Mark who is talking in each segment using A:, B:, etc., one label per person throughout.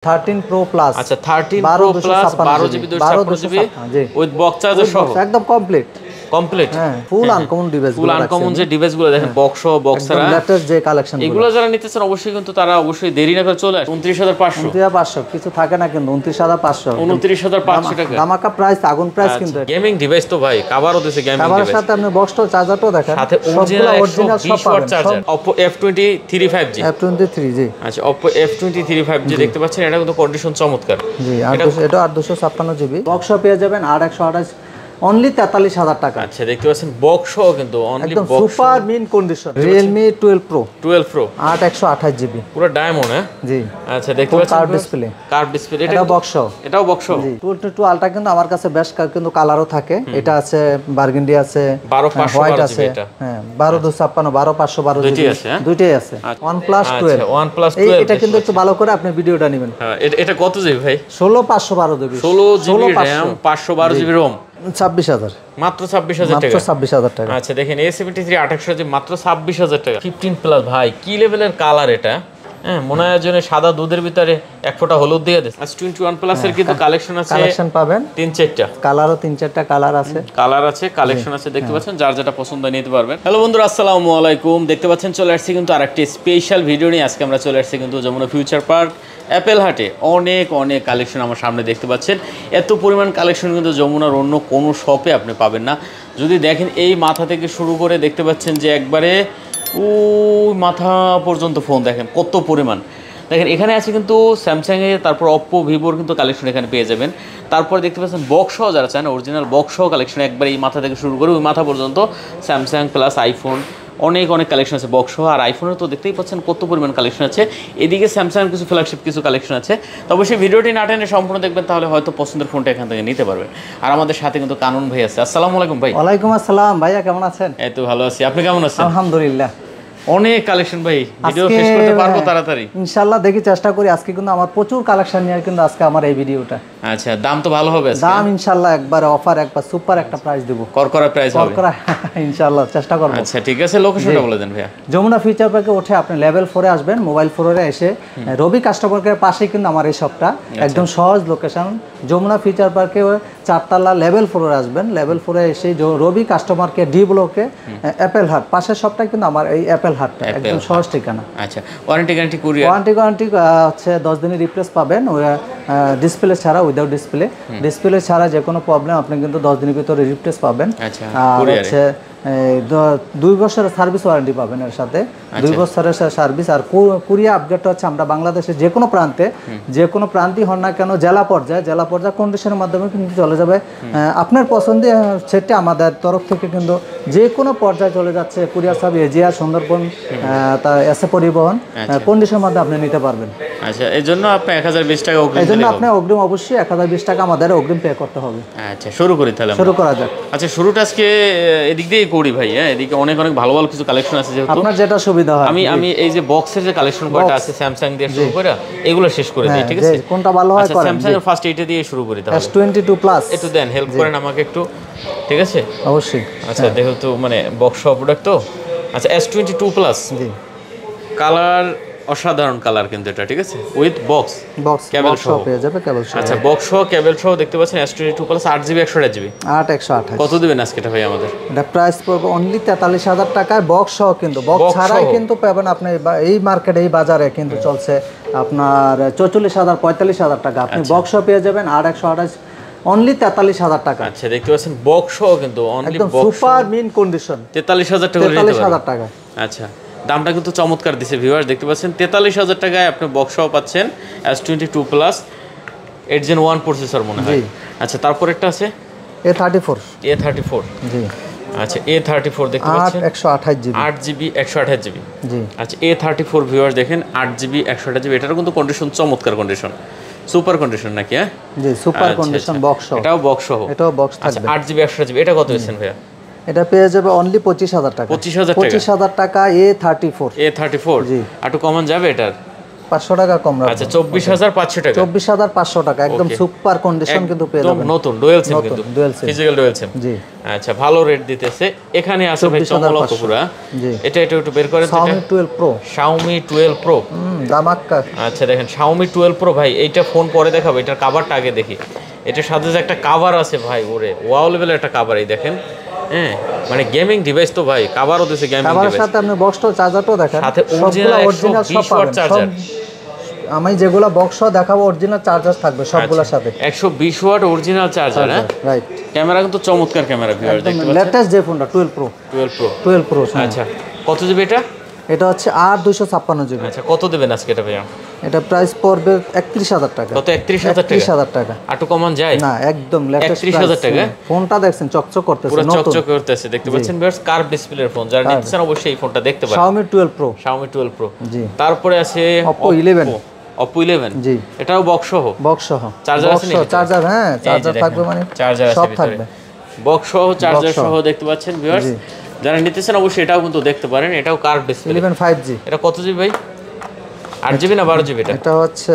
A: 13 Pro Plus
B: আচ্ছা 13 Pro Plus 12GB 256GB with box charger সহ
A: একদম কমপ্লিট
B: হ্যাঁ
A: ফুল আনকমন ডিভাইস
B: ফুল আনকমন যে ডিভাইসগুলো দেখেন বক্স সহ বক্সারা
A: লেটেস্ট যে কালেকশন
B: এগুলো যারা নিতেছেন অবশ্যই কিন্তু তারা অবশ্যই দেরি না করে চলে আসে 29500
A: 29500 কিছু থাকে না কিন্তু 29500
B: 29500 টাকা
A: ধামাকা প্রাইস আগুন প্রাইস কিন্তু
B: গেমিং ডিভাইস তো ভাই কভারও দিছে গেমিং ডিভাইস
A: কভারের সাথে আপনি বক্সটাও চার্জারটাও দেখেন
B: সাথে অরিজিনাল সব পাবেন charger Oppo F23 5G
A: F23 জি
B: আচ্ছা Oppo F23 5G দেখতে পাচ্ছেন এটা কিন্তু কন্ডিশন চমৎকার
A: জি এটা 856GB বক্সও পেয়ে যাবেন 8128 অনলি 43000 টাকা
B: আচ্ছা দেখতে পাচ্ছেন বক্স সহ কিন্তু only box
A: super mint condition Realme 12 Pro
B: 8128GB পুরো ডায়মন্ড হ্যাঁ
A: জি
B: আচ্ছা দেখতে পাচ্ছেন কার্ভ ডিসপ্লে
A: এটা বক্স
B: এটাও বক্স
A: জি 22 আলট্রা কিন্তু আমার কাছে বেশ কিন্তু কালারও থাকে এটা আছে বার্গেন্ডি আছে
B: 12500
A: হোয়াইট আছে হ্যাঁ 12256 12512 দুইটাই আছে OnePlus 12
B: আচ্ছা OnePlus 12
A: এটা কিন্তু একটু ভালো করে আপনি ভিডিওটা নেবেন
B: হ্যাঁ এটা কত জিবি ভাই
A: 16512GB
B: 16GB RAM 512GB ROM
A: 26000
B: মাত্র 26000 টাকা
A: মাত্র 26000 টাকা
B: আচ্ছা দেখেন A73 2800 মাত্র 26000 টাকা 15 প্লাস ভাই কি লেভেলের কালার এটা হ্যাঁ মনে হয় যেন সাদা দুধের ভিতরে এক ফোঁটা হলুদ দিয়ে দেয় S21 প্লাস এর কিন্তু কালেকশন আছে
A: কালেকশন পাবেন
B: 3-4টা
A: কালারও 3-4টা কালার আছে
B: কালেকশন আছে দেখতে পাচ্ছেন যার যেটা পছন্দ নিতে পারবেন হ্যালো বন্ধুরা আসসালামু আলাইকুম দেখতে পাচ্ছেন চলে আসছে কিন্তু আরেকটি স্পেশাল ভিডিও নিয়ে আজকে আমরা চলে আসছি কিন্তু যমুনা ফিউচার পার্ক অ্যাপেল হাটে অনেক কালেকশন আমার সামনে দেখতে পাচ্ছেন এত পরিমাণ কালেকশন কিন্তু যমুনার অন্য কোনো শপে আপনি পাবেন না যদি দেখেন এই মাথা থেকে শুরু করে দেখতে পাচ্ছেন যে একবারে ওই মাথা পর্যন্ত ফোন দেখেন কত পরিমাণ দেখেন এখানে আছে কিন্তু স্যামসাংয়ের তারপর অপ্পো ভিভোর কিন্তু কালেকশন এখানে পেয়ে যাবেন তারপর দেখতে পাচ্ছেন বক্স সহ যারা চান অরিজিনাল বক্স সহ কালেকশন একবার এই মাথা থেকে শুরু করে ওই মাথা পর্যন্ত স্যামসাং প্লাস আইফোন অনেক কালেকশন আছে বক্স সহ আর আইফোনের তো দেখতেই পাচ্ছেন কত পরিমাণ কালেকশন আছে এদিকে স্যামসাং কিছু ফ্ল্যাগশিপ কিছু কালেকশন আছে তো অবশ্যই ভিডিওটি না টেনে সম্পূর্ণ দেখবেন তাহলে হয়তো পছন্দের ফোনটা এখান থেকে নিতে পারবেন আর আমাদের সাথে কিন্তু কানন ভাই আছে আসসালামু আলাইকুম ভাই
A: ওয়ালাইকুম আসসালাম ভাইয়া কেমন আছেন
B: এই তো ভালো আছি আপনি কেমন আছেন
A: আলহামদুলিল্লাহ
B: অনেক কালেকশন ভাই ভিডিও শেষ করতে পারবো তাড়াতাড়ি
A: ইনশাআল্লাহ দেখি চেষ্টা করি আজকে কিন্তু আমার প্রচুর কালেকশন নিয়ে কিন্তু আজকে আমার এই ভিডিওটা
B: আচ্ছা দাম তো ভালো হবে আজকে
A: দাম ইনশাআল্লাহ একবার অফার একবার সুপার একটা প্রাইস দেব
B: করকরা প্রাইস হবে
A: করকরা ইনশাআল্লাহ চেষ্টা করব
B: আচ্ছা ঠিক আছে লোকেশনটা বলে দেন ভাইয়া
A: যমুনা ফিউচার পার্কে উঠে আপনি লেভেল 4 এ আসবেন মোবাইল 4 এ এসে রবি কাস্টমার কেয়ার পাশেই কিন্তু আমার এই শপটা একদম সহজ লোকেশন যমুনা ফিউচার পার্কে 4 তলা লেভেল 4 এ আসবেন লেভেল 4 এ এসে রবি কাস্টমার কেয়ার ডি ব্লকে অ্যাপেল হাট পাশের শপটা কিন্তু আমার এই অ্যাপেল হাটটা একদম সহজ ঠিকানা
B: আচ্ছা ওয়ারেন্টি গ্যারান্টি কুরিয়ার
A: ওয়ারেন্টি হচ্ছে 10 দিনের রিপ্লেস পাবেন ওই ডিসপ্লে ছাড়া উইদাউট ডিসপ্লে ছাড়া যে কোনো প্রবলেম আপনি কিন্তু 10 দিনের ভিতরে রিপ্লেস পাবেন
B: আচ্ছা
A: আর হচ্ছে 2 বছরের সার্ভিস ওয়ারেন্টি পাবেন এর সাথে 2 বছরের সার্ভিস আর কুরিয়ার আপডেট হচ্ছে আমরা বাংলাদেশের যে কোনো প্রান্তে হন না কেন জেলা পর্যায়ে কন্ডিশনের মাধ্যমে কিন্তু চলে যাবে আপনার পছন্দের সেটা আমাদের তরফ থেকে কিন্তু যে কোনো পর্যায়ে চলে যাচ্ছে কুরিয়ার সার্ভিস এজিয়া সুন্দরবন তা এসে পরিবহন কন্ডিশনের মাধ্যমে আপনি নিতে পারবেন
B: আচ্ছা এই জন্য আপনি 1020 টাকা অগ্রিম
A: এজন্য আপনি অগ্রিম অবশ্যই 1020 টাকা আমাদের অগ্রিম পে করতে হবে
B: আচ্ছা শুরু করা যাক আচ্ছা শুরুটা আজকে এদিক দিয়ে করি ভাই হ্যাঁ এদিকে অনেক ভালো কিছু কালেকশন আছে যেহেতু
A: আপনার যেটা সুবিধা হয়
B: আমি এই যে বক্সের যে কালেকশন কয়টা আছে স্যামসাং দিয়ে শুরু করে এগুলো শেষ করে দিই ঠিক আছে
A: কোনটা ভালো হয় করেন
B: স্যামসাং এর ফার্স্ট এইটা দিয়ে শুরু করি তাহলে
A: S22 প্লাস
B: একটু দেন হেল্প করেন আমাকে একটু ঠিক আছে
A: অবশ্যই
B: আচ্ছা দেখো তো মানে বক্স প্রোডাক্ট তো আচ্ছা S22 প্লাস
A: জি
B: কালার অসাধারণ কালার কিন্তু এটা ঠিক আছে উইথ বক্স কেবল সহ
A: পেয়ে যাবে কেবল সহ
B: আচ্ছা বক্স সহ কেবল সহ দেখতে পাচ্ছেন S22 প্লাস 8GB 128GB
A: 8128
B: কত দিবেন আজকে এটা ভাই আমাদের
A: এটা প্রাইস পড়বে অনলি 43000 টাকায় বক্স সহ কিন্তু বক্স ছাড়াই কিন্তু পাবেন আপনি এই মার্কেটে এই বাজারে কিন্তু চলছে আপনার 44000 45000 টাকা আপনি বক্স সহ পেয়ে যাবেন 8128 অনলি 43000 টাকা
B: আচ্ছা দেখতে পাচ্ছেন বক্স সহ কিন্তু only box
A: super mint condition
B: 43000 টাকা
A: 43000 টাকা
B: আচ্ছা দামটা কিন্তু চমৎকার দিছে ভিউয়ার্স দেখতে পাচ্ছেন 43000 টাকায় আপনি বক্স সহ পাচ্ছেন S22 প্লাস 8 Gen 1 প্রসেসর মনে হয় আচ্ছা তারপর একটা আছে A34
A: জি
B: আচ্ছা A34 দেখতে পাচ্ছেন 8GB 128GB
A: জি
B: আচ্ছা A34 ভিউয়ার্স দেখেন 8GB 128GB এটারও কিন্তু কন্ডিশন চমৎকার কন্ডিশন সুপার কন্ডিশন নাকি হ্যাঁ
A: জি সুপার কন্ডিশন বক্স সহ
B: এটাও বক্স সহ
A: এটাও বক্স থাকবে
B: 8GB 128GB এটা কত দিচ্ছেন ভাইয়া
A: এটা পেয়ে যাবে অনলি 25000 টাকা
B: 25000
A: টাকা A34
B: জি আর একটু কমন যাবে এটার
A: 500 টাকা কম রাখবো।
B: আচ্ছা 24500 টাকা,
A: 24500 টাকা একদম সুপার কন্ডিশন কিন্তু পেয়ে
B: একদম
A: যাবেন।
B: নতুন ডুয়াল সিম কিন্তু,
A: dual SIM,
B: physical dual SIM.
A: জি
B: আচ্ছা ভালো রেট দিতেছে। এখানে আছে ভাই চমলক পুরা,
A: জি
B: এটা একটু বের করেন।
A: Xiaomi 12 Pro,
B: Xiaomi 12 Pro।
A: দামাক্কা।
B: আচ্ছা দেখেন Xiaomi 12 Pro ভাই, এইটা ফোন পরে দেখাবো, এটার কভারটা আগে দেখি। এটার সাথে যে একটা কভার আছে ভাই, ওরে ওয়াও লেভেলের একটা কভার, এই দেখেন। হ্যাঁ মানে গেমিং ডিভাইস তো ভাই, কভারও দিয়েছে গেমিং
A: কভারের
B: ডিভাইস,
A: সাথে আপনি বক্সটাও চার্জারটাও দেখেন,
B: সাথে
A: সবগুলা
B: অরিজিনাল
A: অরিজিনাল সব
B: 120 ওয়াট
A: পাবেন।
B: চার্জার।
A: আমি যেগুলা বক্স দেখাবো অরিজিনাল চার্জার থাকবে সবগুলোর সাথে।
B: 120 ওয়াট অরিজিনাল চার্জার। হ্যাঁ
A: রাইট।
B: ক্যামেরা কিন্তু চমৎকার ক্যামেরা, ভিউয়ার দেখতে পাচ্ছেন।
A: লেটেস্ট যে ফোনটা 12 Pro,
B: 12 Pro।
A: আচ্ছা
B: কত জিবি এটা?
A: এটা হচ্ছে 8256 জিবি।
B: আচ্ছা কত দেবেন আজকে এটা ভাইয়া?
A: এটা প্রাইস পড়বে 31000 টাকা।
B: কত? 31000 টাকা।
A: 31000 টাকা।
B: আটু কমান যায়
A: না একদম লেটেস্ট
B: 31000 টাকা।
A: ফোনটা দেখছেন চকচক করতেছে,
B: পুরো
A: নতুন
B: চকচক করতেছে, দেখতে পাচ্ছেন ভিউয়ার্স। কার্ভ ডিসপ্লের ফোন, যারা নিতেছেন অবশ্যই এই ফোনটা দেখতে পারেন।
A: Xiaomi 12 Pro,
B: Xiaomi 12 Pro।
A: জি
B: তারপরে আছে
A: Oppo 11,
B: Oppo 11।
A: জি
B: এটাও বক্স সহ,
A: বক্স সহ।
B: চার্জার আছে নাকি?
A: চার্জার, হ্যাঁ চার্জার থাকবে, মানে
B: চার্জার আছে
A: সব
B: ভিতরে,
A: থাকবে,
B: বক্স সহ চার্জার
A: সহ।
B: সহ দেখতে পাচ্ছেন ভিউয়ার্স।
A: জি।
B: যারা নিতেছেন অবশ্যই এটাও কিন্তু দেখতে পারেন। এটাও কার্ভ ডিসপ্লে।
A: 11 5G।
B: এটা কত জিবি ভাই? 8 জিবি না 12 জিবি এটা?
A: এটা হচ্ছে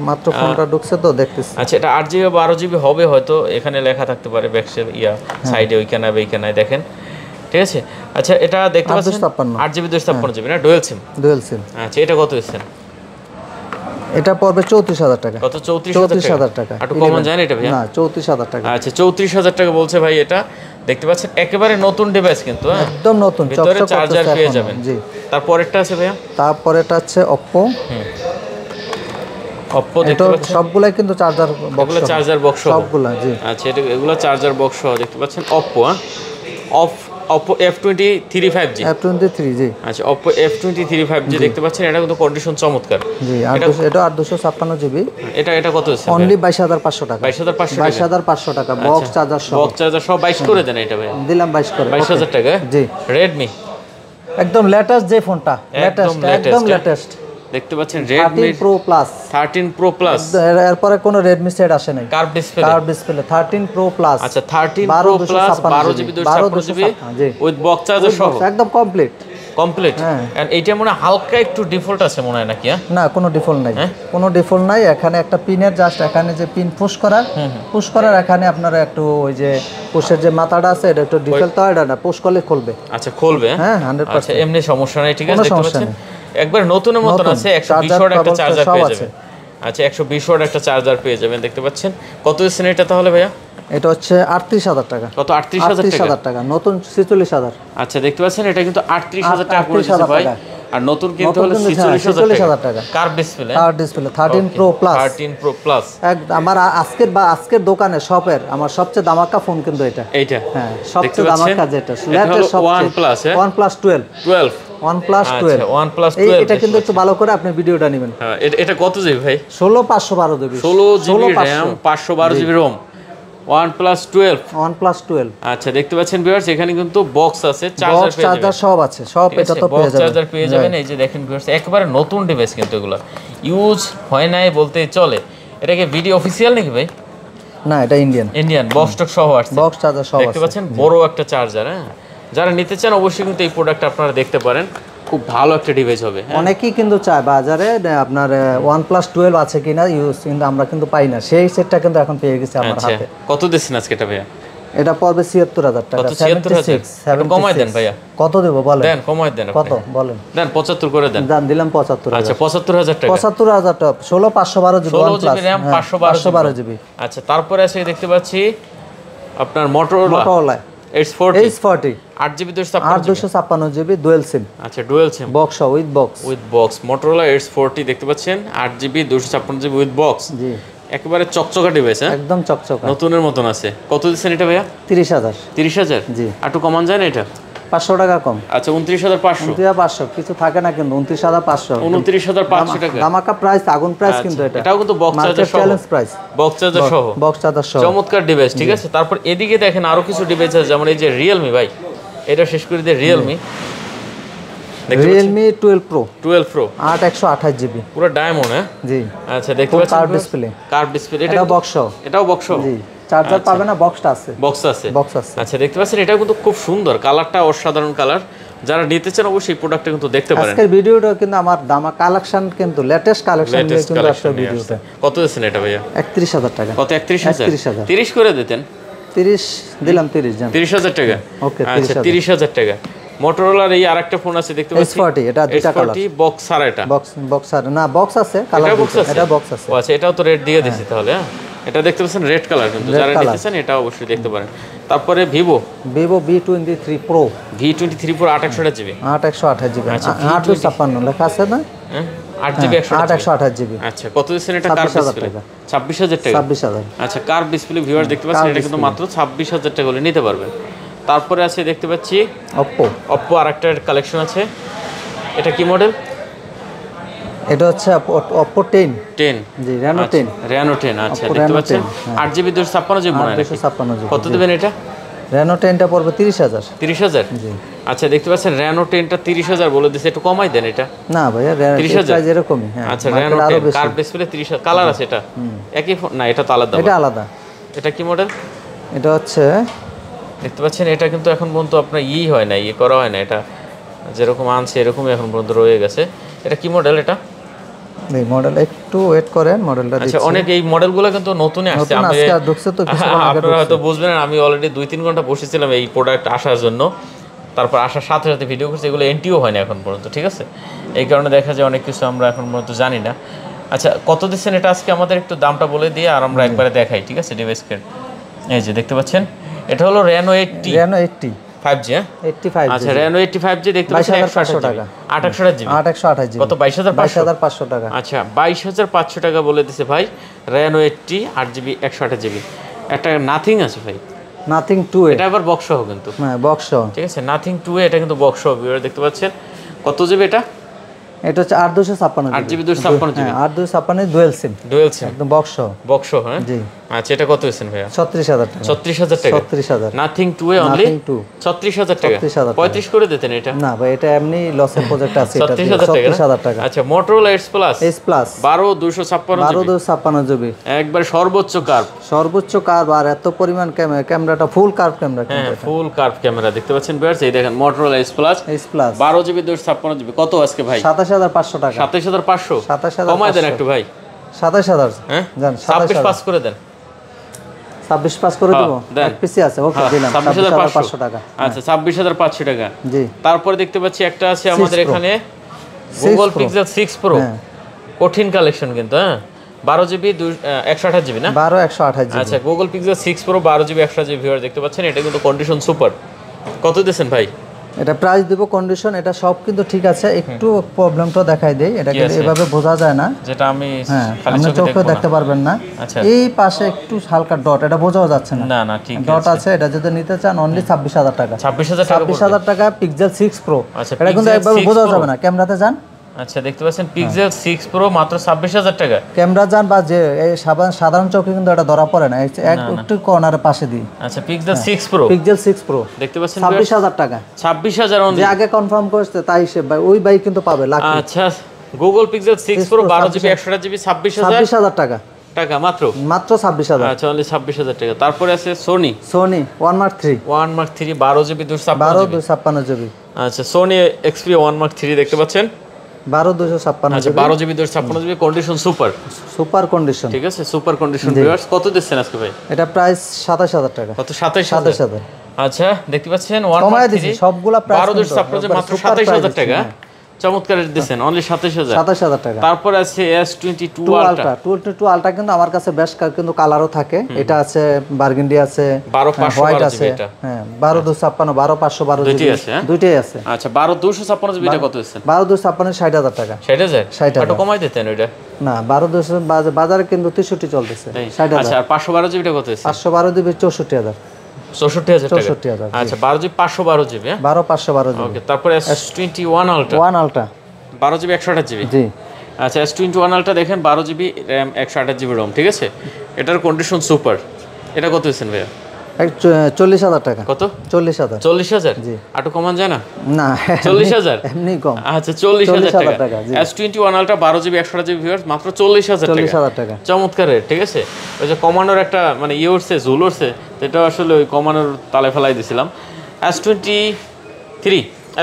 A: মাত্র ফোনটা ঢুকছে তো দেখতেছি।
B: আচ্ছা এটা 8 জিবি 12 জিবি হবে হয়তো, এখানে লেখা থাকতে পারে ব্যাকসেল সাইডে ওইখানে এইখানে দেখেন, ঠিক আছে। আচ্ছা এটা দেখতে পাচ্ছেন 8 জিবি 256 জিবি না, ডুয়াল সিম।
A: Dual SIM.
B: আচ্ছা এটা কত দিচ্ছেন?
A: এটা পড়বে 34000 টাকা।
B: কত? 34000
A: টাকা।
B: একটু কমন যায় না এটা ভাই?
A: না 34000 টাকা।
B: আচ্ছা 34000 টাকা বলছে ভাই। এটা দেখতে পাচ্ছেন একেবারে নতুন ডিভাইস কিন্তু, হ্যাঁ
A: একদম নতুন,
B: ভিতরে
A: চকচক
B: চার্জার
A: করতেছে
B: পেয়ে
A: এখনো।
B: যাবেন।
A: জি।
B: তারপরেরটা আছে ভাইয়া?
A: তারপরেটা আছে Oppo।
B: Oppo দেখতে
A: এটা
B: পাচ্ছেন
A: সবগুলাই কিন্তু চার্জার বক্স,
B: এগুলো চার্জার বক্স
A: সবগুলা। জি
B: আচ্ছা এগুলো চার্জার বক্স দেখতে পাচ্ছেন। Oppo Oppo F23 5G।
A: F23, জি
B: আচ্ছা Oppo F23 5G দেখতে পাচ্ছেন। এটা কিন্তু কন্ডিশন চমৎকার।
A: জি। এটা 8256 জিবি।
B: এটা কত আছে?
A: অনলি 22500 টাকা।
B: 22500 টাকা।
A: 22500 টাকা বক্স চার্জার সহ।
B: বক্স চার্জার সহ 22 করে দেন এটা ভাই।
A: দিলাম 22 করে।
B: 22000 টাকা।
A: জি
B: Redmi
A: একদম লেটেস্ট যে ফোনটা, একদম লেটেস্ট
B: দেখতে পাচ্ছেন। Redmi
A: 13 Pro Plus।
B: 13 Pro Plus।
A: এরপরে কোনো Redmi সেট আসে নাই।
B: Curve display.
A: Curve display 13 Pro Plus।
B: আচ্ছা 13 Pro Plus 12 GB 256 GB with box charger সহ
A: একদম কমপ্লিট।
B: হ্যাঁ এন্ড এইটা মনে হয় হালকা একটু ডিফল্ট আছে মনে হয় নাকি?
A: না কোনো ডিফল্ট নাই, কোনো ডিফল্ট নাই। এখানে একটা পিনের জাস্ট এখানে যে পিন পুশ করার এখানে আপনারা একটু ওই যে পুশের যে মাথাটা আছে এটা একটু ডিফল্ট তো এটা না, পুশ করলে খুলবে।
B: আচ্ছা খুলবে,
A: হ্যাঁ 100%।
B: আচ্ছা এমনি সমস্যা নাই, ঠিক আছে। দেখতে পাচ্ছেন একবার নতুনের মতন আছে। 120 ওয়াট একটা চার্জার পেয়ে যাবেন। আচ্ছা 120 ওয়াট একটা চার্জার পেয়ে যাবেন, দেখতে পাচ্ছেন। কত দিচ্ছেন এটা তাহলে ভাইয়া?
A: এটা হচ্ছে 38000 টাকা।
B: কত? 38000
A: টাকা। নতুন 46000।
B: আচ্ছা দেখতে পাচ্ছেন এটা কিন্তু 38000 টাকা করে দিয়েছে ভাই। আর নতুন কিনতে হলে 46000 টাকা। Curve display
A: 13 Pro Plus।
B: 13 Pro Plus।
A: আমার আজকের দোকানে শপের আমার সবচেয়ে দামাকা ফোন কিন্তু এটা।
B: এইটা
A: হ্যাঁ সবচেয়ে দামাকা যেটা latest
B: OnePlus।
A: OnePlus 12। OnePlus 12।
B: OnePlus 12
A: এটা কিন্তু একটু ভালো করে আপনি ভিডিওটা নেবেন।
B: হ্যাঁ এটা কত জিবি ভাই?
A: 16512 GB.
B: 16 GB RAM 512 GB ROM। OnePlus 12।
A: OnePlus 12।
B: আচ্ছা দেখতে পাচ্ছেন ভিউয়ার্স এখানে কিন্তু বক্স আছে, চার্জার পেয়ে যাবেন।
A: চার্জার সব আছে, সব এটা তো পেয়ে যাবেন।
B: চার্জার পেয়ে যাবেন। এই যে দেখেন ভিউয়ার্স একেবারে নতুন ডিভাইস কিন্তু এগুলো ইউজ হয় নাই বলতে চলে। এটা কি ভিডিও অফিশিয়াল নাকি ভাই?
A: না এটা ইন্ডিয়ান
B: বক্স স্টক সহ আছে,
A: বক্স চার্জার সহ আছে।
B: দেখতে পাচ্ছেন বড় একটা চার্জার। হ্যাঁ যারা নিতে চান অবশ্যই কিন্তু এই প্রোডাক্ট আপনারা দেখতে পারেন, খুব ভালো একটা ডিভাইস হবে।
A: অনেকেই কিন্তু চায় বাজারে আপনার OnePlus 12 আছে কিনা ইউজ, কিন্তু আমরা কিন্তু পাই না। সেই সেটটা কিন্তু এখন পেয়ে গেছে আমার হাতে।
B: কত দিচ্ছেন আজকে এটা ভাইয়া?
A: এটা পড়বে 76000 টাকা।
B: 76 কমাই দেন ভাইয়া।
A: কত দেব বলেন?
B: দেন কমাই দেন।
A: কত বলেন?
B: দেন 75 করে দেন।
A: দাম দিলাম 75000।
B: আচ্ছা 75000 টাকা।
A: 75000 টাকা। 16512 জিবি
B: 16 জিবি RAM 512
A: জিবি।
B: আচ্ছা তারপরে আছে দেখতে পাচ্ছি আপনার Motorola H40 8 GB
A: 256 GB dual SIM.
B: আচ্ছা dual SIM
A: box with box
B: Motorola H40 দেখতে পাচ্ছেন 8 জিবি 256 জিবি উইথ বক্স।
A: জি
B: একেবারে চকচকা ডিভাইস। হ্যাঁ
A: একদম চকচকা
B: নতুনের মতন আছে। কত দিচ্ছেন এটা ভাইয়া?
A: 30000।
B: জি একটু কমান যায় না এটা?
A: 500 টাকা কম।
B: আচ্ছা 29500।
A: 29500 কিছু থাকে না কিন্তু 29500।
B: 29500 টাকা
A: দামাকা প্রাইস, আগুন প্রাইস কিন্তু এটা।
B: এটাও কিন্তু বক্স চার্জার সহ।
A: Challenge price.
B: বক্স চার্জার সহ। চমৎকার ডিভাইস, ঠিক আছে। তারপর এদিকে দেখেন আরো কিছু ডিভাইস আছে, যেমন এই যে Realme ভাই, এটা শেষ করে দিয়ে Realme
A: 12 Pro
B: 8128
A: জিবি
B: পুরো ডায়মন্ড। হ্যাঁ
A: জি
B: আচ্ছা দেখতে পাচ্ছেন কার্ভ ডিসপ্লে।
A: এটা বক্স
B: এটাও বক্স
A: জি। চার্জার পাবে না, বক্স আছে।
B: বক্স আছে। আচ্ছা দেখতে পাচ্ছেন এটাও কিন্তু খুব সুন্দর, কালারটা অসাধারণ কালার। যারা নিতে চান অবশ্যই এই প্রোডাক্টটা কিন্তু দেখতে পারেন।
A: আজকের ভিডিওটা কিন্তু আমার দামা কালেকশন কিন্তু লেটেস্ট কালেকশন নিয়ে কিন্তু একটা ভিডিওতে।
B: কত দিচ্ছেন এটা ভাইয়া?
A: 31000 টাকা।
B: কত? 31000?
A: 31000।
B: 30 করে দিতেন।
A: 30 দিলাম, 30 জান।
B: 30000 টাকা।
A: ওকে,
B: আচ্ছা 30000 টাকা। মোটরোলার এই আরেকটা ফোন আছে দেখতে পাচ্ছি,
A: S40, এটা দুটো কালার।
B: S40 বক্স আর এটা
A: বক্স আর না, বক্স আছে, কালার এটা বক্স আছে।
B: ও আচ্ছা, এটাও তো রেড দিয়ে দিছি তাহলে। হ্যাঁ, এটা দেখতে পাচ্ছেন রেড কালার, কিন্তু যারা নিতে চান এটা অবশ্যই দেখতে পারেন। তারপরে Vivo
A: V23 Pro,
B: V23 Pro 828 GB,
A: 8128 GB,
B: আচ্ছা,
A: 856 লেখা আছে না?
B: হ্যাঁ 8 জিবি
A: 128 জিবি।
B: আচ্ছা, কত দিচ্ছেন এটা? কার্ভ
A: 26000
B: ডিসপ্লে
A: টাকা।
B: 26000 টাকা।
A: 26000।
B: আচ্ছা, কার্ভ ডিসপ্লে ভিউয়ার দেখতে পাচ্ছেন, এটা কিন্তু মাত্র 26000 টাকা হলে নিতে পারবেন। তারপরে আছে দেখতে পাচ্ছি Oppo আরেকটা কালেকশন আছে। এটা কি মডেল?
A: এটা হচ্ছে Oppo 10 জি, Reno 10।
B: Reno 10 আচ্ছা, দেখতে পাচ্ছেন 8GB 256GB মনে হয় নাকি?
A: 256GB।
B: কত দিবেন এটা?
A: Reno 10টা পড়বে 30000।
B: 30000?
A: জি।
B: আচ্ছা, দেখতে পাচ্ছেন Reno 10টা 30000 বলে দিছে, একটু কমাই দেন এটা।
A: না ভাইয়া,
B: 30000
A: প্রাইস এরকমই। হ্যাঁ,
B: আচ্ছা, Reno 10 কার্ভ ডিসপ্লে 30000। কালার আছে এটা একই না, এটা তো আলাদা।
A: এটা আলাদা।
B: এটা কি মডেল?
A: এটা হচ্ছে
B: দেখতে পাচ্ছেন এটা কিন্তু এখন পর্যন্ত আপনার হয় না, করা হয় না, এটা যেরকম আনছে এরকমই এখন পর্যন্ত রয়ে গেছে। এটা কি মডেল? এটা
A: এই মডেল, একটু ওয়েট করেন, মডেলটা দিচ্ছি।
B: আচ্ছা, অনেক এই মডেলগুলো কিন্তু নতুনই আসছে,
A: আজকে আর ঢুকছে তো, কিছুক্ষণ আগে
B: আপনারা হয়তো বুঝবেন না। আমি অলরেডি 2-3 ঘন্টা বসেছিলাম এই প্রোডাক্ট আসার জন্য, তারপর আসার সাথে সাথে ভিডিও করছি, এগুলো এন্টিও হয় না এখন পর্যন্ত, ঠিক আছে? এই কারণে দেখা যায় অনেক কিছু আমরা এখন পর্যন্ত জানি না। আচ্ছা, কত দিচ্ছেন এটা আজকে? আমাদের একটু দামটা বলে দিয়ে আর আমরা একবারে দেখাই, ঠিক আছে? ডিভাইসকে এই যে দেখতে পাচ্ছেন, এটা হলো Reno 80 5G। হ্যাঁ
A: 85।
B: আচ্ছা, Reno 85G দেখতে পাচ্ছেন 128 টাকা, 828 জিবি।
A: 828 জিবি।
B: কত? 22500
A: টাকা।
B: আচ্ছা, 22500 টাকা বলে দিছে ভাই। Reno 80 8GB 128 GB. একটা নাথিং আছে ভাই,
A: নাথিং 2A।
B: এটা আবার বক্স সহ কিন্তু।
A: হ্যাঁ, বক্স সহ,
B: ঠিক আছে, নাথিং 2A, এটা কিন্তু বক্স সহ। ভিউয়ার দেখতে পাচ্ছেন কত জিবি এটা?
A: এটা হচ্ছে 8256
B: 8GB 256 জিবি।
A: হ্যাঁ, 8256 ডুয়াল সিম।
B: একদম
A: বক্স সহ।
B: বক্স সহ। হ্যাঁ
A: জি।
B: আচ্ছা, এটা কত হয়েছেন ভাইয়া?
A: 36000 টাকা।
B: 36000 টাকা।
A: 36000।
B: নাথিং 2A অনলি 36000 টাকা। 35 করে দিতেন এটা?
A: না ভাই, এটা এমনি লসের প্রজেক্ট আছে, এটা
B: 36000 টাকা। আচ্ছা, Motorola Edge Plus 12256
A: 12256 জিবি,
B: একবার সর্বোচ্চ
A: কার্ভ, আর এত পরিমাণ ক্যামেরাটা ফুল কার্ভ ক্যামেরা।
B: হ্যাঁ, ফুল কার্ভ ক্যামেরা দেখতে পাচ্ছেন ভিউয়ার্স। এই দেখেন Motorola Edge Plus 12GB 256GB। কত আজকে ভাই?
A: 27500 টাকা।
B: 27500
A: 27500
B: কমায় দেন একটু ভাই।
A: 27000।
B: হ্যাঁ,
A: জান
B: 26 পাস করে দেন।
A: 26 পাস করে দেব। এক পিসি আছে, ওকে দিলাম 27500 টাকা।
B: আচ্ছা, 26500 টাকা।
A: জি।
B: তারপরে দেখতে পাচ্ছি একটা আছে আমাদের এখানে Google Pixel 6 Pro। কঠিন কালেকশন কিন্তু। হ্যাঁ, 12GB 128 জিবি না?
A: 128 জিবি।
B: আচ্ছা, Google Pixel 6 Pro 12GB 128 GB viewer দেখতে পাচ্ছেন, এটা কিন্তু কন্ডিশন সুপার। কত দিয়েছেন ভাই?
A: এটা প্রাইস দেব, কন্ডিশন এটা সব কিন্তু ঠিক আছে। একটু প্রবলেমটা দেখাই দেই, এটা কিন্তু এভাবে বোঝা যায় না,
B: যেটা আমি
A: খালি চোখে দেখতে পারবেন না।
B: আচ্ছা,
A: এই পাশে একটু হালকা ডট, এটা বোঝাও যাচ্ছে না।
B: না না, ঠিক
A: ডট আছে। এটা যদি নিতে চান অনলি 26000 টাকা।
B: 26000
A: টাকা Pixel 6 Pro।
B: আচ্ছা,
A: এটা কিন্তু একভাবে বোঝাও যাবে না। ক্যামেরাতে যান।
B: আচ্ছা, দেখতে পাচ্ছেন Pixel 6 Pro মাত্র 26000 টাকা।
A: ক্যামেরা যান বা যে এই সাধারণ চোখে কিন্তু এটা ধরা পড়ে না, একটু কর্নারের পাশে দিই।
B: আচ্ছা, Pixel 6 Pro দেখতে পাচ্ছেন
A: 26000 টাকা।
B: 26000
A: যে আগে কনফার্ম করতে তাই সে ভাই ওই বাইক কিন্তু পাবে লাকি।
B: আচ্ছা, Google Pixel 6 Pro 12GB 128GB 26000
A: টাকা
B: মাত্র
A: 26000।
B: আচ্ছা, only 26000 টাকা। তারপরে আছে Sony
A: 1 Mark 3
B: 12GB
A: 256 জিবি।
B: আচ্ছা, Sony Xperia 1 Mark 3 দেখতে পাচ্ছেন
A: 12256।
B: আচ্ছা, 12GB 256GB condition super
A: condition.
B: ঠিক আছে, সুপার কন্ডিশন ভিউয়ার্স। কত দিচ্ছেন আজকে ভাই?
A: এটা প্রাইস 27000 টাকা।
B: কত? 27000। আচ্ছা, দেখতে পাচ্ছেন 1
A: কমায় দিছি সবগুলা প্রাইস
B: 12256 মাত্র 27000 টাকা। চমৎকার রেট দিবেন, অনলি 27000
A: টাকা।
B: তারপর আছে S22 Ultra।
A: 22 Ultra কিন্তু আমার কাছে বেশ কিন্তু কালারও থাকে। এটা আছে বার্গেন্ডি আছে,
B: 12500
A: হোয়াইট আছে। হ্যাঁ, 12256 12512
B: দুইটাই আছে।
A: দুইটাই আছে।
B: আচ্ছা, 12256 জিবি এটা কত দিচ্ছেন?
A: 12256 60000 টাকা।
B: 60000 একটু কমাই দিতেন ওইটা।
A: না, 12200 বাজারে কিন্তু 63 চলতেছে। 60000।
B: আচ্ছা, আর 512 জিবিটা কত দিচ্ছেন?
A: 512 জিবি 64000।
B: 64000 টাকা।
A: 64000।
B: আচ্ছা, 12 জিবি 512 জিবি। হ্যাঁ,
A: 512 জিবি।
B: ওকে, তারপরে S21 Ultra 12 জিবি 128 জিবি।
A: জি।
B: আচ্ছা, S21 Ultra দেখেন 12 জিবি RAM 128 জিবি ROM, ঠিক আছে? এটার কন্ডিশন সুপার। এটা কত দিচ্ছেন ভাইয়া?
A: 40000 টাকা।
B: কত?
A: 40000।
B: 40000?
A: জি।
B: একটু কমান যায় না?
A: না,
B: 40000
A: এমনি কম।
B: আচ্ছা, 40000 টাকা।
A: জি।
B: S21 Ultra 12 GB 128 GB viewers মাত্র 40000 টাকা। চমৎকার রেট, ঠিক আছে? ওই যে কমানোর একটা মানে উঠছে, ঝুল উঠছে, এটা আসলে ওই কমানোর তালে ফেলাই দিছিলাম। S23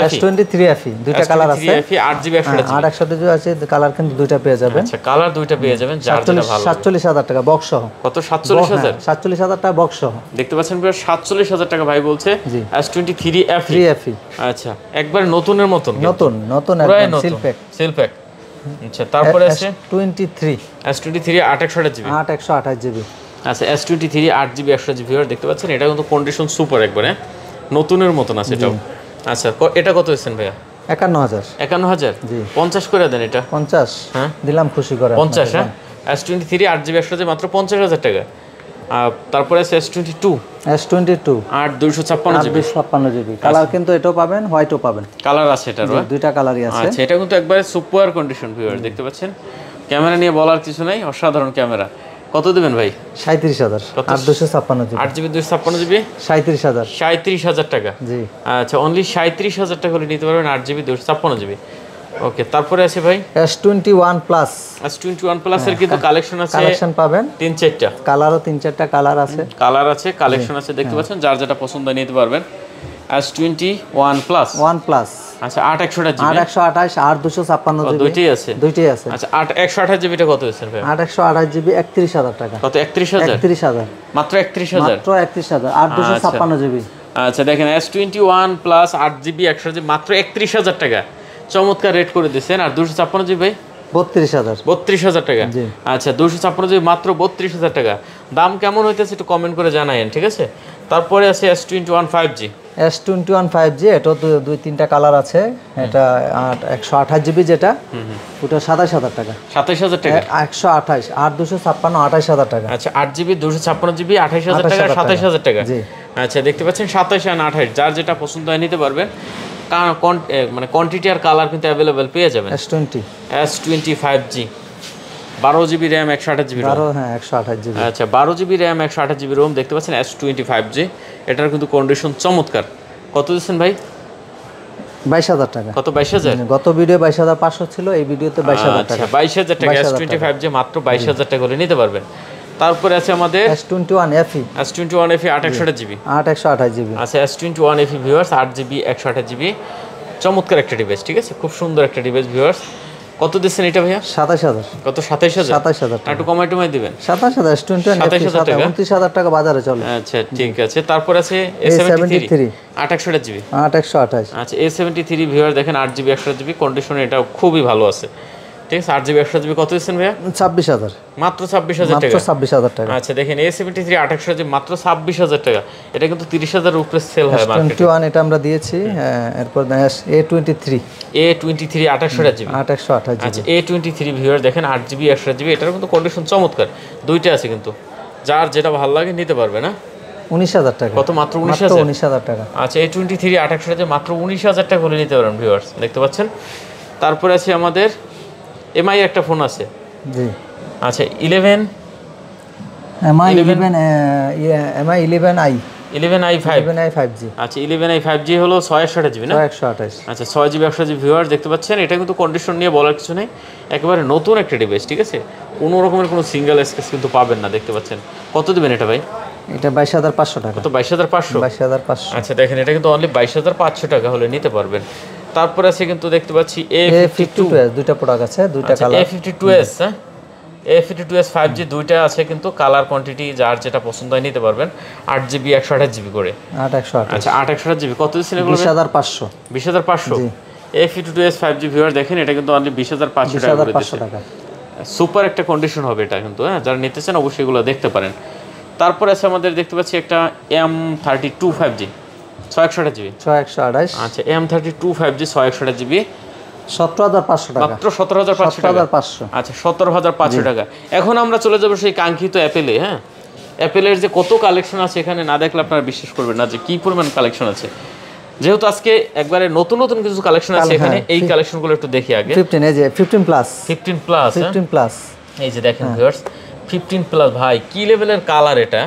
A: S23 FE দুইটা কালার আছে,
B: 8GB
A: 128GB আছে, কালার কিন্তু দুইটা পেয়ে যাবেন।
B: আচ্ছা, কালার দুইটা পেয়ে যাবেন, যার যেটা ভালো।
A: 47,000 টাকা বক্স সহ।
B: কত? 47,000?
A: 47,000 টাকা বক্স সহ।
B: দেখতে পাচ্ছেন প্রায় 47,000 টাকা ভাই বলছে। S23 FE। আচ্ছা, একবার নতুনের মতন,
A: নতুন একদম সিল প্যাক।
B: আচ্ছা, তারপরে আছে
A: S23
B: 828GB। আচ্ছা, S23 8GB 128GB দেখতে পাচ্ছেন, এটা কিন্তু কন্ডিশন সুপার একবারে নতুনের মতন আছে এটাও। আচ্ছা, এটা কত হয়েছেন ভাইয়া? 51,000। জি, 50 করে দেন এটা।
A: 50? হ্যাঁ, দিলাম খুশি করে
B: 50। হ্যাঁ, S23 8GB 128GB মাত্র 50,000 টাকা। তারপরে আছে S22 8/256GB।
A: কালার কিন্তু এটাও পাবেন, হোয়াইটও পাবেন,
B: কালার আছে এটার,
A: দুইটা কালারই আছে।
B: আচ্ছা, এটা কিন্তু একবারে সুপার কন্ডিশন ভিউয়ার দেখতে পাচ্ছেন। ক্যামেরা নিয়ে বলার কিছু নাই, অসাধারণ ক্যামেরা। কত দিবেন ভাই?
A: 37,000 8/256GB
B: 8GB 256GB
A: 37,000
B: টাকা।
A: জি,
B: আচ্ছা, অনলি 37,000 টাকা হলে নিতে পারবেন 8GB 256GB। ওকে, তারপরে আছে ভাই
A: S21 প্লাস।
B: S21 প্লাস এর কিন্তু কালেকশন আছে,
A: কালেকশন পাবেন
B: 3-4টা,
A: কালারও 3-4টা কালার আছে,
B: কালেকশন আছে দেখতে পাচ্ছেন, যার যেটা পছন্দ হয় নিতে পারবেন। S21 প্লাস আচ্ছা, 8/128GB
A: 828 8/256GB দুইটাই আছে।
B: আচ্ছা, 8/128GB টা কত হয়েছে ভাই?
A: 8/128GB 31,000 টাকা।
B: কত? 31,000? মাত্র 31,000
A: 8/256GB।
B: আচ্ছা, দেখেন S21 প্লাস 8GB 128GB মাত্র 31,000 টাকা, চমৎকার রেট করে দিয়েছেন। আর 256GB ভাই 32,000 টাকা। আচ্ছা, 256GB মাত্র 32,000 টাকা। দাম কেমন হইতেছে একটু কমেন্ট করে জানায়েন, ঠিক আছে? তারপরে আছে S21 5G।
A: এটাও 2-3টা কালার আছে। এটা 128GB যেটা, ওটা 27,000 টাকা।
B: 27,000 টাকা
A: 128 8/256 28,000 টাকা।
B: আচ্ছা, 8GB 256GB 28,000 টাকা 27,000 টাকা। আচ্ছা, দেখতে পাচ্ছেন 27 আর 28, যার যেটা পছন্দ হয় নিতে পারবেন। মানে কোয়ান্টিটি আর কালার কিন্তু অ্যাভেলেবেল পেয়ে যাবেন। S20 5G 12GB RAM 128GB ROM।
A: হ্যাঁ, 128GB।
B: আচ্ছা, 12GB RAM 128GB ROM দেখতে পাচ্ছেন S20 5G। এটার কিন্তু কন্ডিশন চমৎকার। কত দিচ্ছেন ভাই?
A: 22,000 টাকা।
B: কত? 22,000?
A: গত ভিডিও 22,500 ছিল, এই ভিডিওতে 22,000 টাকা।
B: 22,000 টাকা S20 5G মাত্র 22,000 টাকা করে নিতে পারবেন। তারপরে আছে আমাদের
A: S21 FE
B: 8/128GB
A: 8/128GB।
B: আচ্ছা, S21 FE viewers 8GB 128GB, চমৎকার একটা ডিভাইস, ঠিক আছে? খুব সুন্দর একটা ডিভাইস ভিউয়ার্স। কত দিচ্ছেন এটা ভাইয়া?
A: 27,000।
B: কত? 27,000
A: টাকা।
B: একটু কমাই দিবেন।
A: 27,000 S21 29,000 টাকা বাজারে চলে।
B: আচ্ছা, ঠিক আছে। তারপর আছে A73 8/128GB
A: 8/128।
B: আচ্ছা, A73 ভিউয়ার দেখেন 8GB 128GB কন্ডিশনে, এটা খুবই ভালো আছে, ঠিক আছে? 8GB 128GB কত দিচ্ছেন ভাইয়া?
A: 26,000।
B: মাত্র 26,000 টাকা।
A: 26,000 টাকা।
B: আচ্ছা, দেখেন A73 8/128GB মাত্র 26,000 টাকা। এটা কিন্তু 30,000 এর উপরে সেল হয় মার্কেটে।
A: S21 এটা আমরা দিয়েছি। এরপর A23
B: 8/128GB
A: 8/128GB।
B: আচ্ছা, A23 ভিউয়ার দেখেন 8GB 128GB, এটার কিন্তু কন্ডিশন চমৎকার, দুইটা আছে কিন্তু, যার যেটা ভালো লাগে নিতে পারবে না।
A: 19,000 টাকা।
B: কত? মাত্র 19,000
A: টাকা।
B: আচ্ছা, A23 8/128GB মাত্র 19,000 টাকা করে নিতে পারবেন ভিউয়ার্স, দেখতে পাচ্ছেন। তারপরে আছে আমাদের MI একটা ফোন আছে।
A: জি।
B: আচ্ছা, 11
A: MI 11i
B: 5G। আচ্ছা, 11i 5G হলো 6/128GB না?
A: 6/128।
B: আচ্ছা, 6GB 128GB ভিউয়ার দেখতে পাচ্ছেন। এটা কিন্তু কন্ডিশন নিয়ে বলার কিছু নেই, একেবারে নতুন একটা ডিভাইস, ঠিক আছে? কোনো রকমের কোনো সিঙ্গেল স্ক্র্যাচ কিন্তু পাবেন না, দেখতে পাচ্ছেন। কত দিবেন এটা ভাই?
A: এটা 22,500 টাকা।
B: কত? 22,500?
A: 22,500।
B: আচ্ছা, দেখেন এটা কিন্তু অনলি 22,500 টাকা হলে নিতে পারবেন। তারপরে আছে কিন্তু দেখতে পাচ্ছি
A: A52s দুইটা প্রোডাক্ট আছে, দুইটা কালার।
B: A52s, হ্যাঁ, A52s 5G দুইটা আছে কিন্তু, কালার কোয়ান্টিটি যার যেটা পছন্দ হয় নিতে পারবেন। 8GB 128GB করে
A: 8/128।
B: আচ্ছা, 8/128GB কত দিচ্ছেন এগুলো?
A: 20,500।
B: 20,500। A52s 5G ভিউয়ার দেখেন, এটা কিন্তু অনলি 20,500 টাকা করে দিচ্ছে। সুপার একটা কন্ডিশন হবে এটা কিন্তু, হ্যাঁ, যারা নিতে চান অবশ্যই এগুলো দেখতে পারেন। তারপরে আছে আমাদের দেখতে পাচ্ছি একটা M32 5G 6/128GB
A: 6/128।
B: আচ্ছা, M32 5G 6/128GB
A: 17,500 টাকা।
B: মাত্র 17,500 টাকা। আচ্ছা, 17,500 টাকা। এখন আমরা চলে যাবো সেই কাঙ্ক্ষিত অ্যাপেলে। হ্যাঁ, অ্যাপেলের যে কত কালেকশন আছে এখানে, না দেখলে আপনারা বিশ্বাস করবেন না যে কি পরিমাণ কালেকশন আছে। যেহেতু আজকে একবারে নতুন নতুন কিছু কালেকশন আছে এখানে, এই কালেকশনগুলো একটু দেখি আগে।
A: 15 এই যে 15 প্লাস
B: 15 প্লাস এই যে দেখেন ভিউয়ার্স, 15 প্লাস ভাই কি লেভেলের কালার এটা,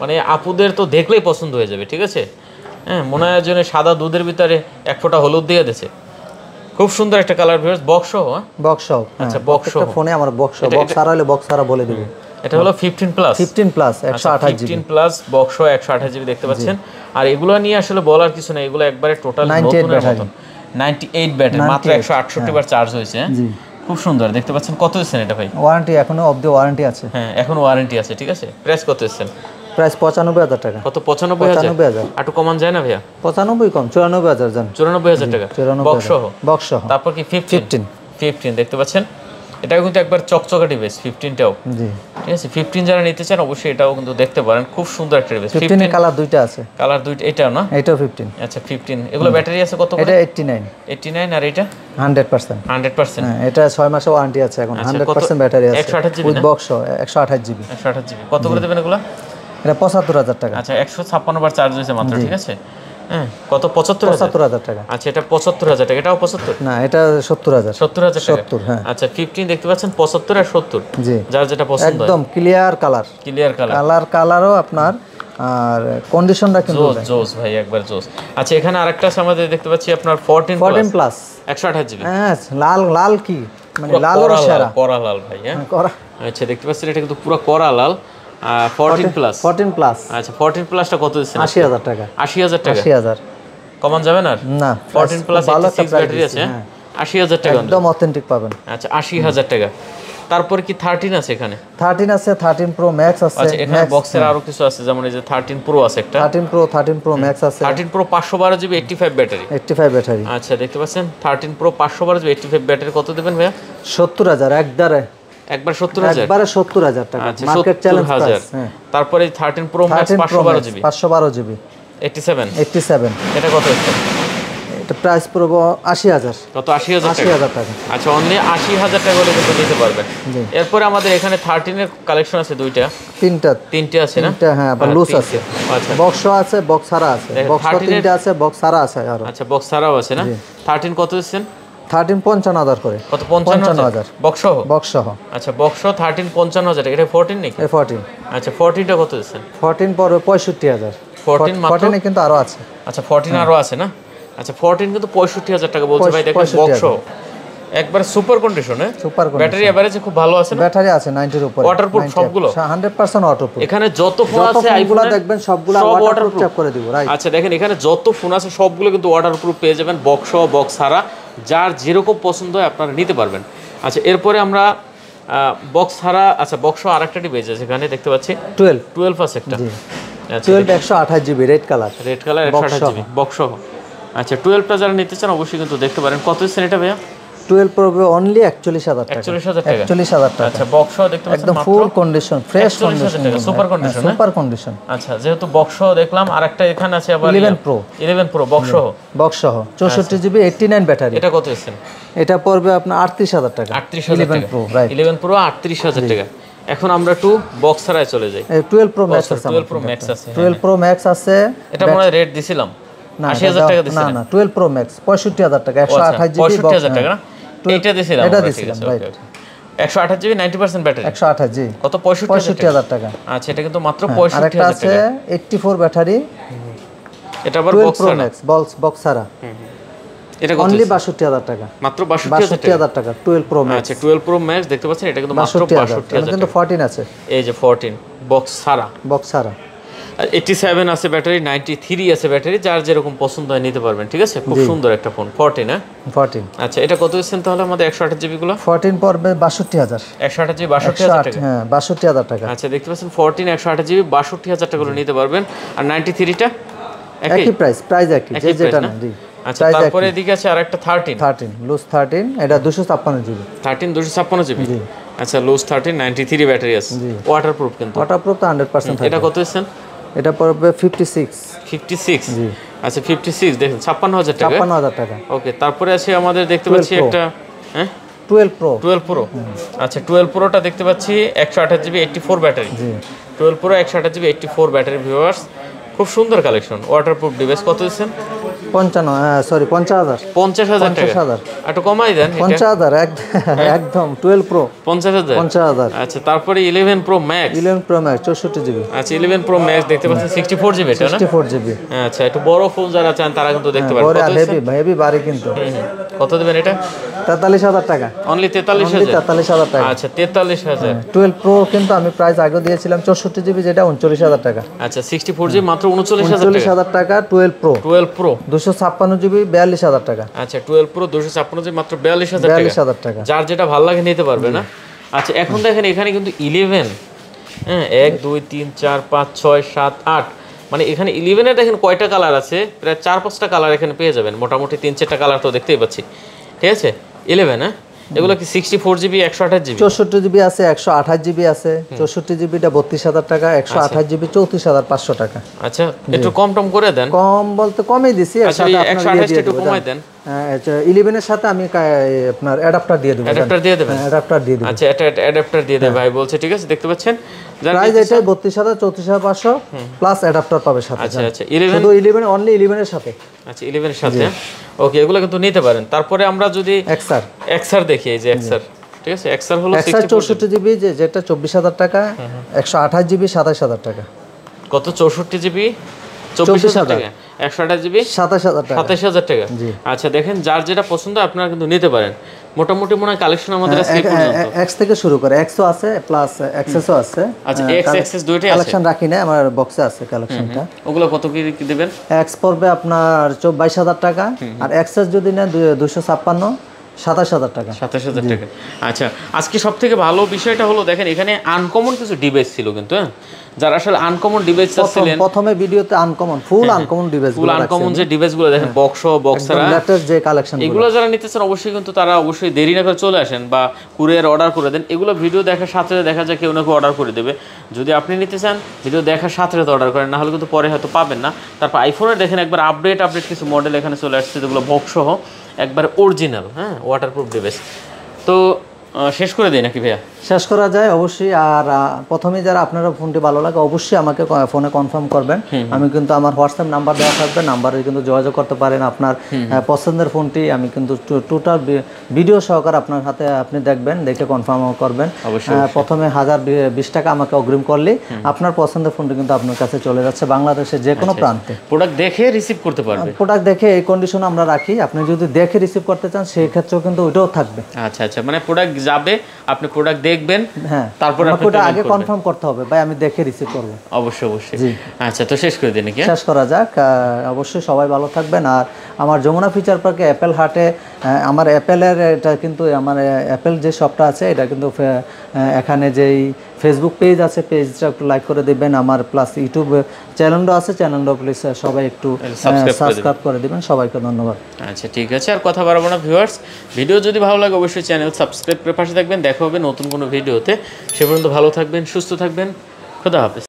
B: মানে আপুদের তো দেখলেই পছন্দ হয়ে যাবে, ঠিক আছে? হ্যাঁ, মনে হয় যেন সাদা দুধের ভিতরে এক ফোঁটা হলুদ দিয়ে দিয়েছে। খুব সুন্দর একটা কালার ভিউয়ার্স, বক্স সহ।
A: বক্স সহ।
B: আচ্ছা, বক্স সহ
A: ফোনে আমার বক্স আর হলে বক্স ছাড়া বলে দিবেন।
B: এটা হলো 15 plus
A: 15 plus 128 GB
B: 15 plus box 128 GB দেখতে পাচ্ছেন। আর এগুলো নিয়ে আসলে বলার কিছু নেই, এগুলো একবারে টোটাল
A: 98 ব্যাটারি
B: 98 ব্যাটারি, মাত্র 168 বার চার্জ হয়েছে।
A: জি
B: খুব সুন্দর দেখতে পাচ্ছেন। কত দিচ্ছেন এটা ভাই?
A: ওয়ারেন্টি এখনো অবধি ওয়ারেন্টি আছে।
B: হ্যাঁ এখনো ওয়ারেন্টি আছে, ঠিক আছে। প্রাইস কত দিচ্ছেন?
A: প্রাইস 95000 টাকা।
B: কত? 95000। একটু কমান যায় না ভাইয়া?
A: 95 কম 94000 জান।
B: 94000 টাকা বক্স সহ।
A: বক্স সহ।
B: তারপর কি 15 দেখতে পাচ্ছেন। এটাও কিন্তু একবার চকচকা ডিভাইস 15টাও।
A: জি
B: ঠিক আছে। 15 যারা নিতে চান অবশ্যই এটাও কিন্তু দেখতে পারেন, খুব সুন্দর একটা ডিভাইস।
A: 15 এর কালার দুইটা আছে।
B: কালার দুইটা, এটাও না?
A: এটাও 15।
B: আচ্ছা 15। এগুলো ব্যাটারি আছে কত করে?
A: এটা 89।
B: 89 আর এটা
A: 100%।
B: 100%।
A: হ্যাঁ এটা 6 মাসের ওয়ারেন্টি আছে এখন। 100% ব্যাটারি আছে
B: 128 GB
A: with box 128 GB.
B: 128 GB. কত করে দেবেন এগুলো?
A: এটা 75000 টাকা।
B: আচ্ছা 156 বার চার্জ হয়েছে মাত্র, ঠিক আছে। হ্যাঁ কত?
A: 75000 টাকা।
B: আচ্ছা এটা 75000 টাকা, এটাও 75?
A: না এটা 70000।
B: 70000 টাকা।
A: 70 হ্যাঁ।
B: আচ্ছা 15 দেখতে পাচ্ছেন 75 আর 70।
A: জি
B: যার যেটা পছন্দ হয়।
A: একদম ক্লিয়ার কালার।
B: Clear colour.
A: কালারও আপনার আর কন্ডিশনটা কিন্তু
B: জোস ভাই, একবার জোস। আচ্ছা এখানে আরেকটা আছে আমাদের দেখতে পাচ্ছি আপনার 14
A: প্লাস
B: 128 জিবি।
A: হ্যাঁ লাল কি মানে লালের সেরা
B: করা লাল ভাই। হ্যাঁ
A: করা।
B: আচ্ছা দেখতে পাচ্ছেন এটা কিন্তু পুরো করা লাল। 14 প্লাস। আচ্ছা 14 প্লাসটা কত দিচ্ছেন?
A: 80000 টাকা।
B: 80000 টাকা।
A: 80000
B: কমান যাবে না?
A: না
B: 14 প্লাস 86 ব্যাটারি আছে। 80000 টাকা
A: একদম অথেন্টিক পাবেন।
B: আচ্ছা 80000 টাকা। তারপর কি 13 আছে এখানে?
A: 13 আছে, 13 প্রো ম্যাক্স আছে।
B: আচ্ছা এখানে বক্সের আরো কিছু আছে, যেমন এই যে 13 প্রো আছে একটা।
A: 13 প্রো ম্যাক্স আছে।
B: 13 প্রো 512 জিবি 85 ব্যাটারি।
A: 85 ব্যাটারি।
B: আচ্ছা দেখতে পাচ্ছেন 13 প্রো 512 জিবি 85 ব্যাটারি। কত দেবেন ভাইয়া?
A: 70000
B: একবার 70000।
A: একবারে 70000 টাকা
B: আচ্ছা
A: মার্কেট চ্যালেঞ্জ
B: 70000।
A: প্রাইস। হ্যাঁ
B: তারপরে 13 প্রো ম্যাক্স 512 জিবি
A: 512 জিবি
B: 87। এটা কত হচ্ছে?
A: এটা প্রাইস পড়বে 80000।
B: কত? 80000
A: টাকা।
B: আচ্ছা অনলি 80000 টাকা হলে কিন্তু নিতে পারবেন। এরপরে আমাদের এখানে 13 এর কালেকশন আছে দুইটা, তিনটা আছে না?
A: হ্যাঁ আবার লুজ আছে।
B: আচ্ছা
A: বক্স আছে, বক্স ছাড়া আছে। বক্স 3টা আছে, বক্স ছাড়া আছে আরো।
B: আচ্ছা বক্স ছাড়াও আছে না? 13 কত দিচ্ছেন?
A: 13 55000 করে।
B: কত? 55000 বক্স সহ?
A: বক্স সহ।
B: আচ্ছা বক্স সহ 13 55000 এটা 14 নাকি?
A: 14।
B: আচ্ছা 14টা কত দিচ্ছেন?
A: 14 পড়বে 65000।
B: 14 মাত্র?
A: 14 এ কিন্তু আরো আছে।
B: আচ্ছা 14 আরো আছে না? আচ্ছা 14 কিন্তু 65000 টাকা বলছে ভাই। দেখেন বক্স সহ একবার সুপার কন্ডিশনে।
A: Super condition.
B: ব্যাটারি এভারেজ খুব ভালো আছে না?
A: ব্যাটারি আছে 90 এর উপরে।
B: ওয়াটারপ্রুফ সবগুলো?
A: 100% ওয়াটারপ্রুফ।
B: এখানে যত ফোন আছে
A: আইফোন দেখবেন সবগুলো ওয়াটারপ্রুফ চেক করে দিব, রাইট?
B: আচ্ছা দেখেন এখানে যত ফোন আছে সবগুলো কিন্তু ওয়াটারপ্রুফ পেয়ে যাবেন, বক্স সহ বক্স ছাড়া। যার যেরকম পছন্দ হয় আপনারা নিতে পারবেন। আচ্ছা এরপরে আমরা বক্স ছাড়া, আচ্ছা বক্স সহ আরেকটা ডিভাইস আছে এখানে দেখতে পাচ্ছি 12 আছে একটা।
A: আচ্ছা 12 128 GB red colour
B: 128 GB box সহ। আচ্ছা 12টা যারা নিতে চান অবশ্যই কিন্তু দেখতে পারেন। কত দিচ্ছেন এটা ভাইয়া?
A: 12 পড়বে অনলি 41000 টাকা।
B: 41000 টাকা।
A: 41000 টাকা।
B: আচ্ছা বক্স সহ দেখতে পাচ্ছেন
A: একদম ফুল condition, fresh condition,
B: super condition.
A: Super condition.
B: আচ্ছা যেহেতু বক্স সহ দেখলাম, আরেকটা এখানে আছে আবার 11 প্রো বক্স সহ।
A: বক্স সহ 64 জিবি 89 ব্যাটারি।
B: এটা কত দিচ্ছেন?
A: এটা পড়বে আপনার 38000 টাকা।
B: 38000 টাকা।
A: 11 প্রো, রাইট?
B: 11 প্রো 38000 টাকা। এখন আমরা একটু বক্স ছাড়াই চলে যাই।
A: 12 প্রো ম্যাক্স আছে।
B: 12 প্রো ম্যাক্স আছে।
A: 12 প্রো ম্যাক্স আছে।
B: এটা মনে হয় রেট দিছিলাম 80000 টাকা দিছিলাম।
A: না 12 প্রো ম্যাক্স 65000 টাকা 128 জিবি বক্স।
B: 65000 টাকা না? এটা দিছিলাম।
A: এটা দিছিলাম, রাইট?
B: 128 GB 90% battery.
A: 128 জি।
B: কত? 65000
A: টাকা।
B: আচ্ছা এটা কিন্তু মাত্র 65000 টাকা।
A: আরেকটা আছে 84 ব্যাটারি।
B: এটা আবার বক্স
A: প্রো ম্যাক্স বক্স ছাড়া।
B: এটা কত?
A: অনলি 62000 টাকা।
B: মাত্র 62000
A: টাকা 12 প্রো ম্যাক্স।
B: আচ্ছা 12 প্রো ম্যাক্স দেখতে পাচ্ছেন, এটা কিন্তু মাত্র 62000
A: কিন্তু 14 আছে।
B: এই যে 14 বক্স ছাড়া।
A: বক্স ছাড়া।
B: 87 আছে ব্যাটারি, 93 আছে ব্যাটারি। যার যেরকম পছন্দ হয় নিতে পারবেন, ঠিক আছে। খুব সুন্দর একটা ফোন 14 হ্যাঁ
A: 14।
B: আচ্ছা এটা কত দিচ্ছেন তাহলে আমাদের 128 জিবি গুলো?
A: 14 পড়বে 62000।
B: 128 জিবি 62000 টাকা।
A: হ্যাঁ 62000 টাকা।
B: আচ্ছা দেখতে পাচ্ছেন 14 128 জিবি 62000 টাকা করে নিতে পারবেন। আর 93টা
A: একই প্রাইস একই, যে যেটা না জি।
B: আচ্ছা তারপরে এদিকে আছে আরেকটা 13
A: লুজ 13, এটা 256 জিবি।
B: 13 256 জিবি। আচ্ছা লুজ 13 93 ব্যাটারি আছে, ওয়াটারপ্রুফ কিন্তু।
A: ওয়াটারপ্রুফ তো 100%
B: এটা কত দিচ্ছেন?
A: এটা পড়বে 56
B: জি। আচ্ছা 56 দেখেন 56000 টাকা।
A: 56000 টাকা।
B: ওকে তারপরে আছে আমাদের দেখতে পাচ্ছি একটা হ্যাঁ
A: 12 প্রো।
B: আচ্ছা 12 প্রোটা দেখতে পাচ্ছি 128 জিবি 84 ব্যাটারি।
A: জি
B: 12 প্রো 128 জিবি 84 ব্যাটারি। ভিউয়ার্স খুব সুন্দর কালেকশন, ওয়াটারপ্রুফ ডিভাইস। কত দিচ্ছেন?
A: 50000
B: টাকা। একটু কমাই দেন।
A: 50000 একদম 12 প্রো
B: 50000। আচ্ছা তারপরে 11 pro max.
A: 11 pro max 64 GB.
B: আচ্ছা 11 প্রো ম্যাক্স দেখতে পাচ্ছেন 64 জিবি, এটা না?
A: 64 জিবি।
B: আচ্ছা একটু বড় ফোন যারা চান তারা কিন্তু দেখতে পারেন।
A: হেভি বাড়ি কিন্তু।
B: কত দিবেন এটা?
A: 43,000 টাকা।
B: অনলি 43,000?
A: 43,000 টাকা।
B: আচ্ছা 43,000।
A: 12 প্রো কিন্তু আমি প্রাইস আগে দিয়েছিলাম 64 জিবি, যেটা 39,000 টাকা।
B: আচ্ছা 64 জিবি মাত্র 39,000 টাকা।
A: 39,000 টাকা 12 প্রো।
B: 12 প্রো
A: 256 জিবি 42,000 টাকা।
B: আচ্ছা 12 প্রো 256 জিবি মাত্র 42,000 টাকা।
A: 42,000 টাকা।
B: যার যেটা ভালো লাগে নিতে পারবে না। আচ্ছা এখন দেখেন এখানে কিন্তু 11, হ্যাঁ 1 2 3 4 5 6 7 8, মানে এখানে 11 এর দেখেন কয়টা কালার আছে, প্রায় 4-5টা কালার এখানে পেয়ে যাবেন, মোটামুটি 3-4টা কালার তো দেখতেই পাচ্ছি। ঠিক আছে 11, হ্যাঁ এগুলো কি 64 জিবি 128 জিবি?
A: 64 জিবি আছে, 128 জিবি আছে। 64 জিবিটা 32,000 টাকা, 128 জিবি 34,500 টাকা।
B: আচ্ছা একটু কম টম করে দেন।
A: কম বলতে কমই দিছি, এর
B: আচ্ছা
A: সাথে আপনার
B: 128 একটু কমাই দেন।
A: 11 এর সাথে আমি আপনার অ্যাডাপ্টার দিয়ে দেব।
B: অ্যাডাপ্টার দিয়ে দেবেন?
A: অ্যাডাপ্টার দিয়ে দেব।
B: আচ্ছা এটা অ্যাডাপ্টার দিয়ে দেব ভাই বলছে। ঠিক আছে দেখতে পাচ্ছেন
A: প্রাইস এটাই 32,000 34,500 প্লাস অ্যাডাপ্টার পাবে সাথে।
B: আচ্ছা আচ্ছা 11
A: শুধু 11 অনলি 11 এর সাথে।
B: আচ্ছা 11 এর সাথে ওকে, এগুলো কিন্তু নিতে পারেন। তারপরে আমরা যদি এক্সআর দেখি, এই যে এক্সআর, ঠিক আছে এক্সআর হলো
A: 64 জিবি যেটা 24,000 টাকা, 128 জিবি 27,000 টাকা।
B: কত? 64 জিবি 24,000 টাকা, 128 জিবি
A: 27,000 টাকা।
B: 27,000 টাকা। আচ্ছা দেখেন যার যেটা পছন্দ আপনারা কিন্তু নিতে পারেন। মোটামুটি মনে হয় কালেকশন আমাদের আজকে পর্যন্ত
A: এক্স থেকে শুরু করে এক্সও আছে প্লাস এক্সএসও আছে।
B: আচ্ছা এক্স এক্সএস দুইটাই আছে।
A: কালেকশন রাখি না, আমার বক্সে আছে কালেকশনটা।
B: ওগুলো কত কি দিবেন?
A: এক্স পড়বে আপনার 22,000 টাকা, আর এক্সএস যদি নেন 256 27,000 টাকা।
B: 27,000 টাকা। আচ্ছা আজকে সব থেকে ভালো বিষয়টা হলো দেখেন এখানে আনকমন কিছু ডিভাইস ছিল কিন্তু, হ্যাঁ যারা আসলে আনকমন ডিভাইস চাচ্ছিলেন,
A: প্রথমে ভিডিওতে আনকমন ফুল আনকমন ডিভাইস,
B: ফুল আনকমন যে ডিভাইসগুলো দেখেন বক্স বক্সারা
A: লেটেস্ট যে কালেকশন,
B: এগুলো যারা নিতেছেন অবশ্যই কিন্তু তারা অবশ্যই দেরি না করে চলে আসেন বা কুরিয়ার অর্ডার করে দেন। এগুলো ভিডিও দেখার সাথে সাথে দেখা যায় কেউ না কেউ অর্ডার করে দেবে। যদি আপনি নিতে চান ভিডিও দেখার সাথে সাথে অর্ডার করেন, না হলে কিন্তু পরে হয়তো পাবেন না। তারপর আইফোনের দেখেন একবার আপডেট কিছু মডেল এখানে চলে আসছে যেগুলো বক্স সহ একবার অরিজিনাল, হ্যাঁ ওয়াটারপ্রুফ ডিভাইস। তো শেষ করে দেই নাকি ভাইয়া?
A: শেষ করা যায় অবশ্যই। আর প্রথমে যারা আপনারা ফোনটি ভালো লাগে অবশ্যই আমাকে ফোনে কনফার্ম করবেন। আমি কিন্তু আমার হোয়াটসঅ্যাপ নাম্বার দেওয়া থাকবে, নাম্বারে কিন্তু যোগাযোগ করতে পারেন। আপনার পছন্দের ফোনটি আমি কিন্তু টোটাল ভিডিও সহকারে আপনার হাতে আপনি দেখবেন, দেখে কনফার্ম করবেন। প্রথমে 1020 টাকা আমাকে অগ্রিম করলে আপনার পছন্দের ফোনটি কিন্তু আপনার কাছে চলে যাচ্ছে বাংলাদেশের যে কোনো প্রান্তে।
B: প্রোডাক্ট দেখে রিসিভ করতে পারবে।
A: প্রোডাক্ট দেখে এই কন্ডিশন আমরা রাখি, আপনি যদি দেখে রিসিভ করতে চান সেই ক্ষেত্রেও কিন্তু ওইটাও থাকবে।
B: আচ্ছা আচ্ছা মানে প্রোডাক্ট যাবে, আপনি প্রোডাক্ট দেখবেন,
A: হ্যাঁ
B: তারপরে
A: আপনাকে আগে কনফার্ম করতে হবে ভাই আমি দেখে রিসিভ করব।
B: অবশ্যই অবশ্যই। আচ্ছা তো শেষ করে দিন নাকি?
A: শেষ করা যাক। অবশ্যই সবাই ভালো থাকবেন। আর আমার যমুনা ফিচার পার্কে অ্যাপেল হাটে আমার অ্যাপেলের এটা কিন্তু আমার অ্যাপেল যে শপটা আছে এটা কিন্তু এখানে যেই ফেসবুক পেজ আছে পেজটা একটু লাইক করে দিবেন, আমার প্লাস ইউটিউব চ্যানেলও আছে, চ্যানেলটাও প্লিজ সবাই একটু সাবস্ক্রাইব করে দিবেন। সবাইকে ধন্যবাদ।
B: আচ্ছা ঠিক আছে, আর কথা বাড়াবো না ভিউয়ার্স। ভিডিও যদি ভালো লাগে অবশ্যই চ্যানেল সাবস্ক্রাইব করে পাশে থাকবেন। দেখা হবে নতুন কোনো ভিডিওতে। সে পর্যন্ত ভালো থাকবেন, সুস্থ থাকবেন। খোদা হাফেজ।